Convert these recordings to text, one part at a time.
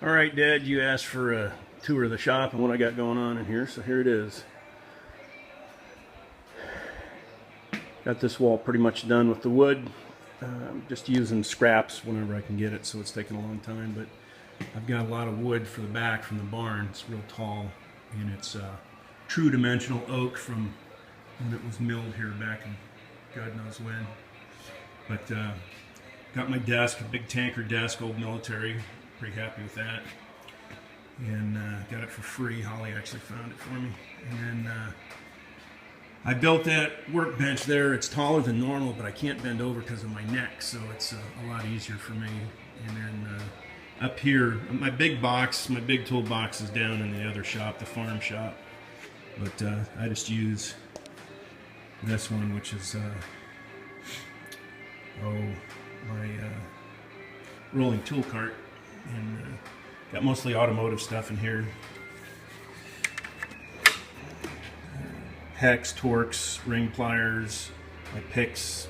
All right, Dad, you asked for a tour of the shop and what I got going on in here, so here it is. Got this wall pretty much done with the wood. Just using scraps whenever I can get it, so it's taking a long time, but I've got a lot of wood for the back from the barn. It's real tall, and it's true dimensional oak from when it was milled here back in God knows when. But got my desk, a big tanker desk, old military. Pretty happy with that. And got it for free. Holly actually found it for me. And then I built that workbench there. It's taller than normal, but I can't bend over because of my neck, so it's a lot easier for me. And then up here, my big toolbox is down in the other shop, the farm shop. But I just use this one, which is my rolling tool cart, and got mostly automotive stuff in here. Hex, Torx, ring pliers, my picks,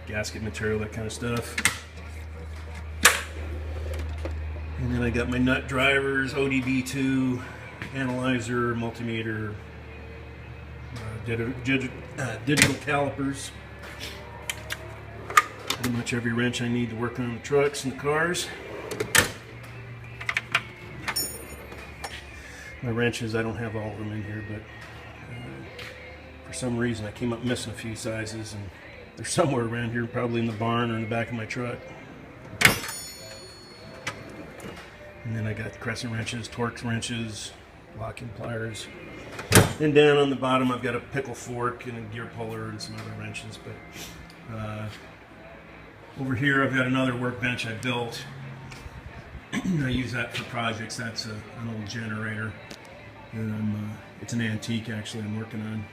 gasket material, that kind of stuff. And then I got my nut drivers, ODB2, analyzer, multimeter, digital calipers. Pretty much every wrench I need to work on the trucks and the cars. My wrenches, I don't have all of them in here, but for some reason I came up missing a few sizes, and they're somewhere around here, probably in the barn or in the back of my truck. And then I got crescent wrenches, Torx wrenches, locking pliers. And down on the bottom I've got a pickle fork and a gear puller and some other wrenches. But over here I've got another workbench I built. I use that for projects. That's an old generator. And it's an antique actually I'm working on.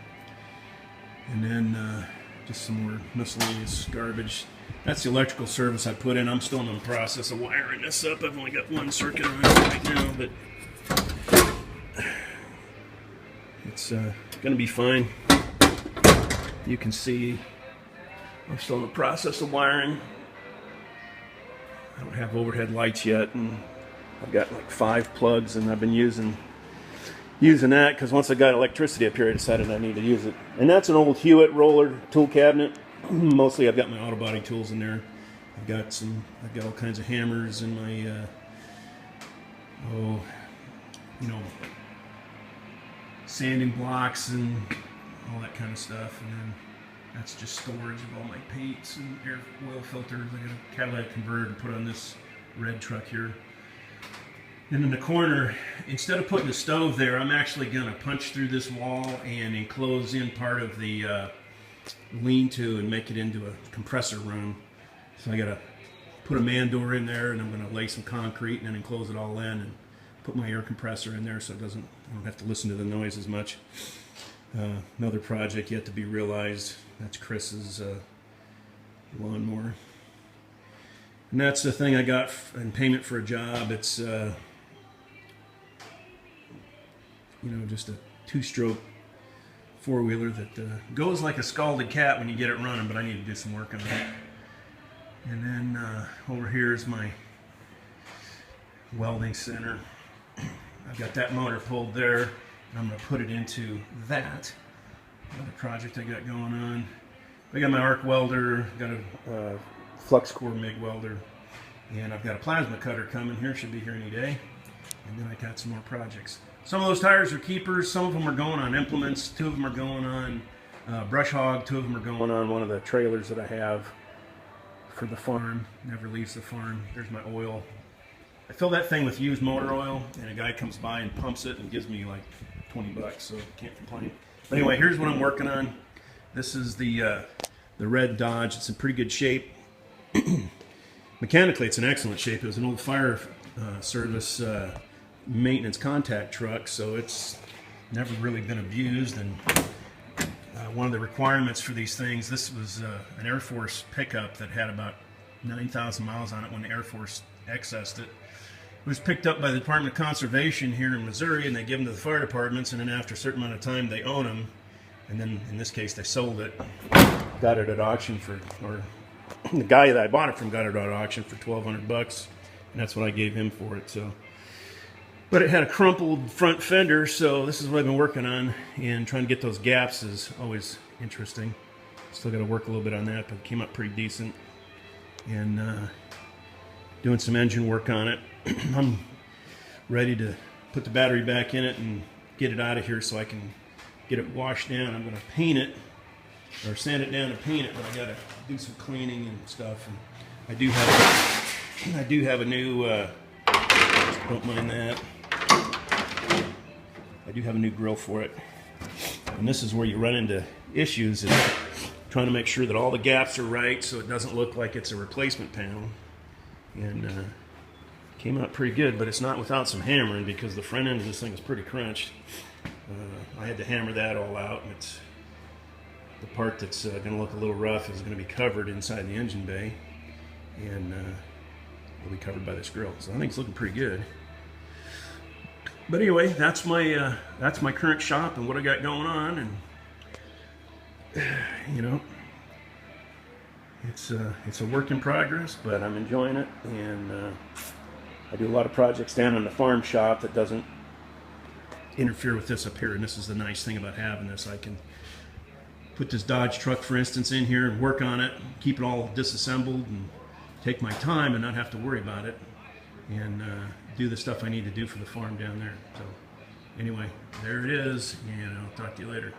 And then just some more miscellaneous garbage. That's the electrical service I put in. I'm still in the process of wiring this up. I've only got one circuit on it right now, but it's going to be fine. You can see I'm still in the process of wiring. I don't have overhead lights yet, and I've got like 5 plugs, and I've been using that because once I got electricity up here I decided I need to use it. And that's an old Hewitt roller tool cabinet. Mostly I've got my auto body tools in there. I've got all kinds of hammers in my sanding blocks and all that kind of stuff. And then that's just storage of all my paints and air oil filters. I got a catalytic converter to put on this red truck here. And in the corner, instead of putting the stove there, I'm actually going to punch through this wall and enclose in part of the lean-to and make it into a compressor room. So I got to put a man door in there, and I'm going to lay some concrete and then enclose it all in and put my air compressor in there so I don't have to listen to the noise as much. Another project yet to be realized. That's Chris's lawnmower. And that's the thing I got in payment for a job. It's just a 2-stroke 4-wheeler that goes like a scalded cat when you get it running, but I need to do some work on it. And then over here is my welding center. I've got that motor pulled there, and I'm going to put it into that. Another project I got going on. I got my arc welder, got a flux core MIG welder, and I've got a plasma cutter coming here, should be here any day. And then I got some more projects. Some of those tires are keepers, some of them are going on implements, 2 of them are going on brush hog, 2 of them are going on one of the trailers that I have for the farm. Never leaves the farm. There's my oil. I fill that thing with used motor oil, and a guy comes by and pumps it and gives me like 20 bucks, so can't complain. But anyway, here's what I'm working on. This is the red Dodge. It's in pretty good shape. Mechanically, it's in excellent shape. It was an old fire service maintenance contact truck, so it's never really been abused. And one of the requirements for these things, this was an Air Force pickup that had about 9,000 miles on it when the Air Force accessed it. It was picked up by the Department of Conservation here in Missouri, and they give them to the fire departments, and then after a certain amount of time they own them, and then in this case they sold it, got it at auction or the guy that I bought it from got it at auction for 1,200 bucks, and that's what I gave him for it. So But it had a crumpled front fender, so this is what I've been working on, and trying to get those gaps is always interesting. Still got to work a little bit on that, but it came up pretty decent. And doing some engine work on it. I'm ready to put the battery back in it and get it out of here so I can get it washed down. I'm going to paint it, or sand it down and paint it, but I got to do some cleaning and stuff. And I do have a new, don't mind that. I do have a new grill for it. And this is where you run into issues, is trying to make sure that all the gaps are right so it doesn't look like it's a replacement panel. And came out pretty good, but it's not without some hammering, because the front end of this thing is pretty crunched. I had to hammer that all out, and it's the part that's going to look a little rough is going to be covered inside the engine bay, and will be covered by this grill. So I think it's looking pretty good. But anyway, that's my current shop and what I got going on, and you know, it's a work in progress, but I'm enjoying it, and I do a lot of projects down in the farm shop that doesn't interfere with this up here. And this is the nice thing about having this. I can put this Dodge truck, for instance, in here and work on it, keep it all disassembled, and take my time and not have to worry about it, and do the stuff I need to do for the farm down there. So anyway, there it is, and I'll talk to you later.